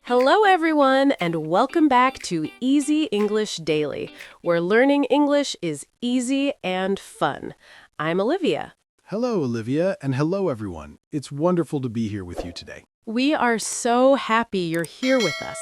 Hello, everyone, and welcome back to Easy English Daily, where learning English is easy and fun. I'm Olivia. Hello, Olivia, and hello, everyone. It's wonderful to be here with you today. We are so happy you're here with us.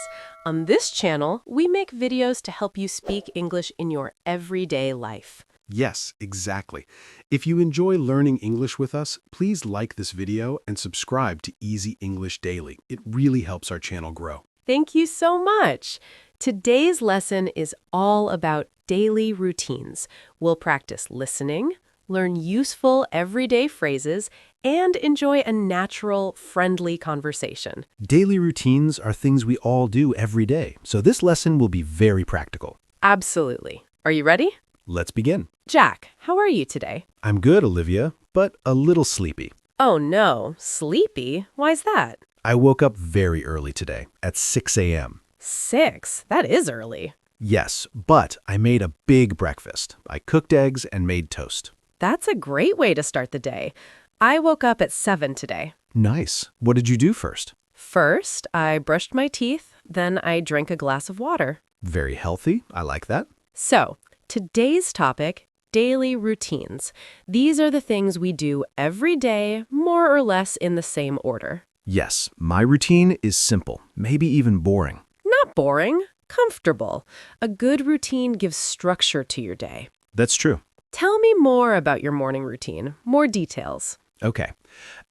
On this channel, we make videos to help you speak English in your everyday life. Yes, exactly. If you enjoy learning English with us, please like this video and subscribe to Easy English Daily. It really helps our channel grow. Thank you so much. Today's lesson is all about daily routines. We'll practice listening, learn useful everyday phrases, and enjoy a natural, friendly conversation. Daily routines are things we all do every day, so this lesson will be very practical. Absolutely. Are you ready? Let's begin. Jack, how are you today? I'm good, Olivia, but a little sleepy. Oh no, sleepy? Why's that? I woke up very early today, at 6 a.m. 6? That is early. Yes, but I made a big breakfast. I cooked eggs and made toast. That's a great way to start the day. I woke up at 7 today. Nice. What did you do first? First, I brushed my teeth, then I drank a glass of water. Very healthy. I like that. So, today's topic, daily routines. These are the things we do every day, more or less in the same order. Yes, my routine is simple, maybe even boring. Not boring, comfortable. A good routine gives structure to your day. That's true. Tell me more about your morning routine, more details. Okay.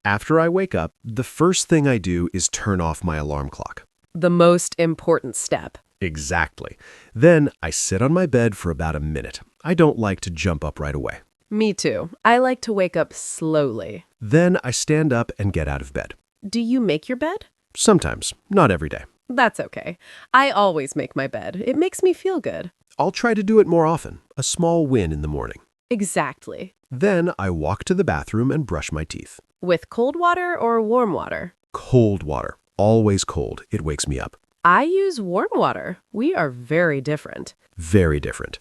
After I wake up, the first thing I do is turn off my alarm clock. The most important step. Exactly. Then I sit on my bed for about a minute. I don't like to jump up right away. Me too. I like to wake up slowly. Then I stand up and get out of bed. Do you make your bed? Sometimes, not every day. That's okay. I always make my bed. It makes me feel good. I'll try to do it more often, a small win in the morning. Exactly. Then I walk to the bathroom and brush my teeth. With cold water or warm water? Cold water. Always cold. It wakes me up. I use warm water. We are very different. Very different.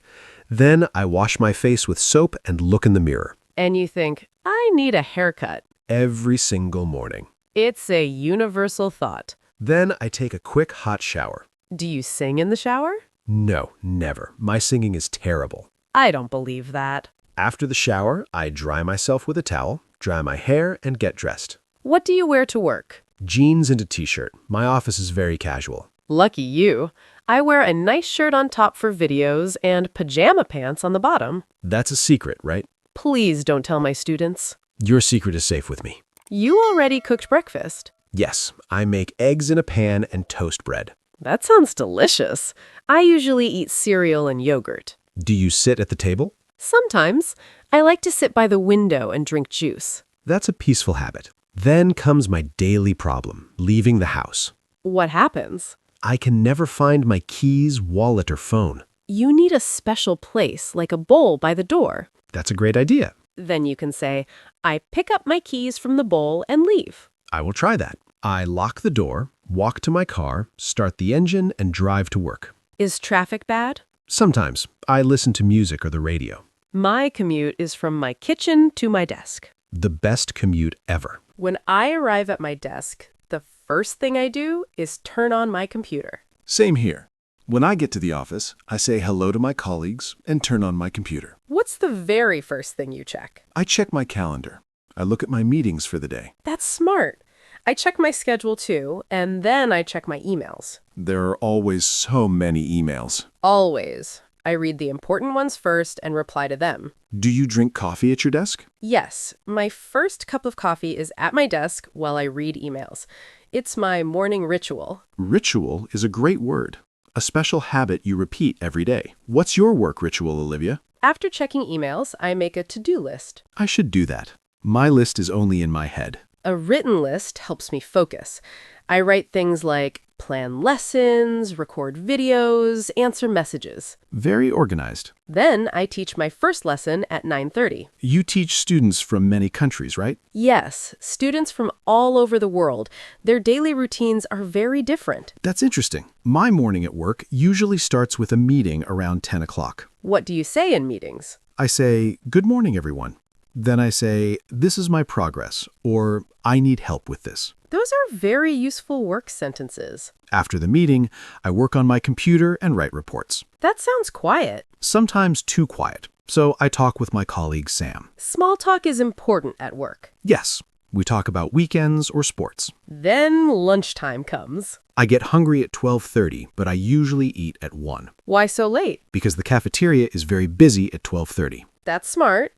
Then I wash my face with soap and look in the mirror. And you think, I need a haircut. Every single morning. It's a universal thought. Then I take a quick hot shower. Do you sing in the shower? No, never. My singing is terrible. I don't believe that. After the shower, I dry myself with a towel, dry my hair, and get dressed. What do you wear to work? Jeans and a t-shirt. My office is very casual. Lucky you. I wear a nice shirt on top for videos and pajama pants on the bottom. That's a secret, right? Please don't tell my students. Your secret is safe with me. You already cooked breakfast. Yes, I make eggs in a pan and toast bread. That sounds delicious. I usually eat cereal and yogurt. Do you sit at the table? Sometimes. I like to sit by the window and drink juice. That's a peaceful habit. Then comes my daily problem, leaving the house. What happens? I can never find my keys, wallet, or phone. You need a special place, like a bowl by the door. That's a great idea. Then you can say, I pick up my keys from the bowl and leave. I will try that. I lock the door, walk to my car, start the engine, and drive to work. Is traffic bad? Sometimes I listen to music or the radio. My commute is from my kitchen to my desk. The best commute ever. When I arrive at my desk, the first thing I do is turn on my computer. Same here. When I get to the office, I say hello to my colleagues and turn on my computer. What's the very first thing you check? I check my calendar. I look at my meetings for the day. That's smart. I check my schedule too, and then I check my emails. There are always so many emails. Always. I read the important ones first and reply to them. Do you drink coffee at your desk? Yes, my first cup of coffee is at my desk while I read emails. It's my morning ritual. Ritual is a great word. A special habit you repeat every day. What's your work ritual, Olivia? After checking emails, I make a to-do list. I should do that. My list is only in my head. A written list helps me focus. I write things like plan lessons, record videos, answer messages. Very organized. Then I teach my first lesson at 9:30. You teach students from many countries, right? Yes, students from all over the world. Their daily routines are very different. That's interesting. My morning at work usually starts with a meeting around 10 o'clock. What do you say in meetings? I say, "Good morning, everyone." Then I say, "This is my progress," or "I need help with this." Those are very useful work sentences. After the meeting, I work on my computer and write reports. That sounds quiet. Sometimes too quiet, so I talk with my colleague Sam. Small talk is important at work. Yes, we talk about weekends or sports. Then lunchtime comes. I get hungry at 12:30, but I usually eat at 1 Why so late? because the cafeteria is very busy at 12:30. That's smart.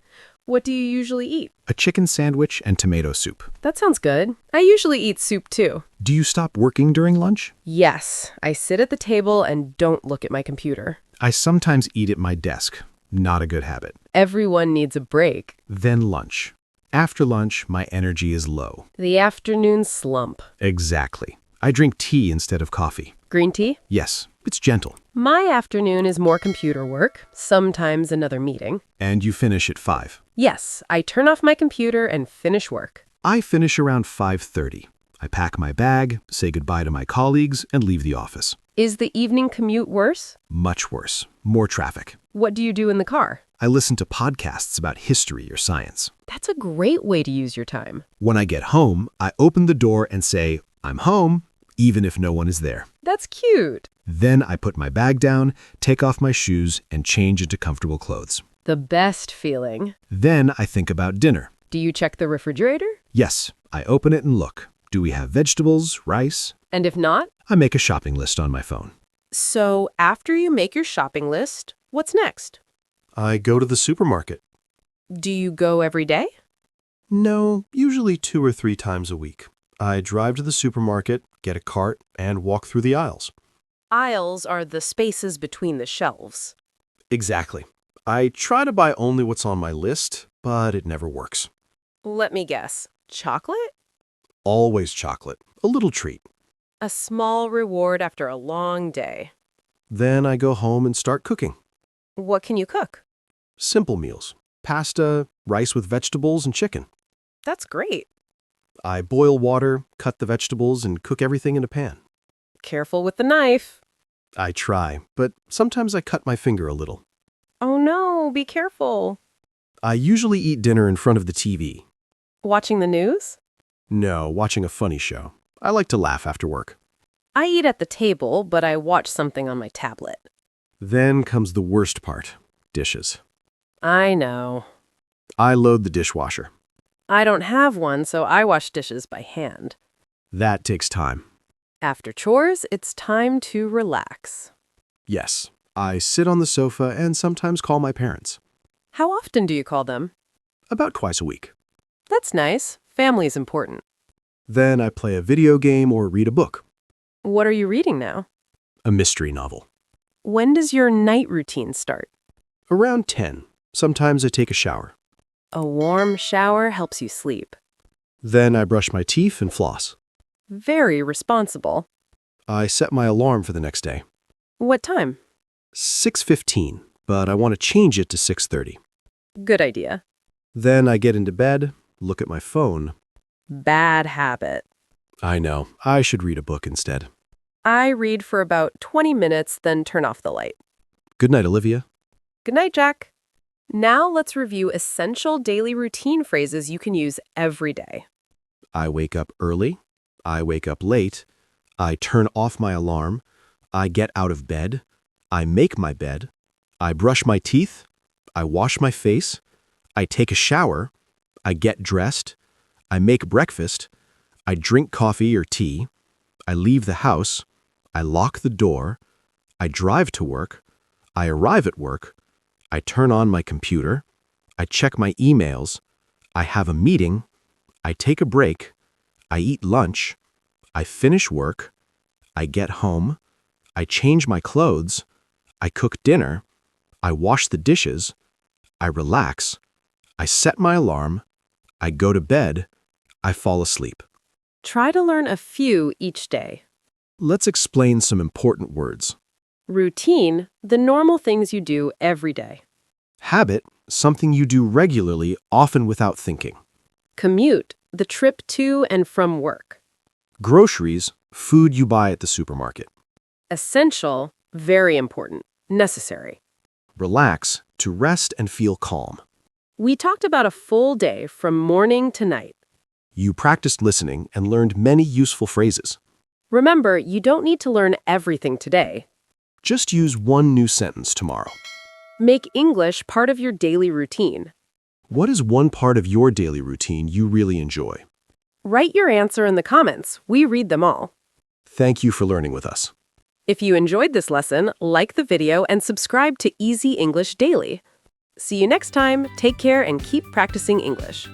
What do you usually eat? A chicken sandwich and tomato soup. That sounds good. I usually eat soup too. Do you stop working during lunch? Yes, I sit at the table and don't look at my computer. I sometimes eat at my desk. Not a good habit. Everyone needs a break. Then lunch. After lunch, my energy is low. The afternoon slump. Exactly. I drink tea instead of coffee. Green tea? Yes, it's gentle. My afternoon is more computer work, sometimes another meeting. And you finish at 5. Yes, I turn off my computer and finish work. I finish around 5:30. I pack my bag, say goodbye to my colleagues, and leave the office. Is the evening commute worse? Much worse. More traffic. What do you do in the car? I listen to podcasts about history or science. That's a great way to use your time. When I get home, I open the door and say, "I'm home," even if no one is there. That's cute. Then I put my bag down, take off my shoes, and change into comfortable clothes. The best feeling. Then I think about dinner. Do you check the refrigerator? Yes, I open it and look. Do we have vegetables, rice? And if not? I make a shopping list on my phone. So after you make your shopping list, what's next? I go to the supermarket. Do you go every day? No, usually 2 or 3 times a week. I drive to the supermarket, get a cart, and walk through the aisles. Aisles are the spaces between the shelves. Exactly. I try to buy only what's on my list, but it never works. Let me guess. Chocolate? Always chocolate, a little treat. A small reward after a long day. Then I go home and start cooking. What can you cook? Simple meals. Pasta, rice with vegetables, and chicken. That's great. I boil water, cut the vegetables, and cook everything in a pan. Careful with the knife. I try, but sometimes I cut my finger a little. Oh no, be careful. I usually eat dinner in front of the TV. Watching the news? No, watching a funny show. I like to laugh after work. I eat at the table, but I watch something on my tablet. Then comes the worst part, dishes. I know. I load the dishwasher. I don't have one, so I wash dishes by hand. That takes time. After chores, it's time to relax. Yes, I sit on the sofa and sometimes call my parents. How often do you call them? About twice a week. That's nice. Family's important. Then I play a video game or read a book. What are you reading now? A mystery novel. When does your night routine start? Around 10. Sometimes I take a shower. A warm shower helps you sleep. Then I brush my teeth and floss. Very responsible. I set my alarm for the next day. What time? 6:15, but I want to change it to 6:30. Good idea. Then I get into bed, look at my phone. Bad habit. I know, I should read a book instead. I read for about 20 minutes, then turn off the light. Good night, Olivia. Good night, Jack. Now let's review essential daily routine phrases you can use every day. I wake up early. I wake up late. I turn off my alarm. I get out of bed. I make my bed. I brush my teeth. I wash my face. I take a shower. I get dressed. I make breakfast. I drink coffee or tea. I leave the house. I lock the door. I drive to work. I arrive at work. I turn on my computer. I check my emails. I have a meeting. I take a break. I eat lunch. I finish work. I get home. I change my clothes. I cook dinner. I wash the dishes. I relax. I set my alarm. I go to bed. I fall asleep. Try to learn a few each day. Let's explain some important words. Routine, the normal things you do every day. Habit, something you do regularly, often without thinking. Commute, the trip to and from work. Groceries, food you buy at the supermarket. Essential, very important, necessary. Relax, to rest and feel calm. We talked about a full day from morning to night. You practiced listening and learned many useful phrases. Remember, you don't need to learn everything today. Just use one new sentence tomorrow. Make English part of your daily routine. What is one part of your daily routine you really enjoy? Write your answer in the comments. We read them all. Thank you for learning with us. If you enjoyed this lesson, like the video and subscribe to Easy English Daily. See you next time. Take care and keep practicing English.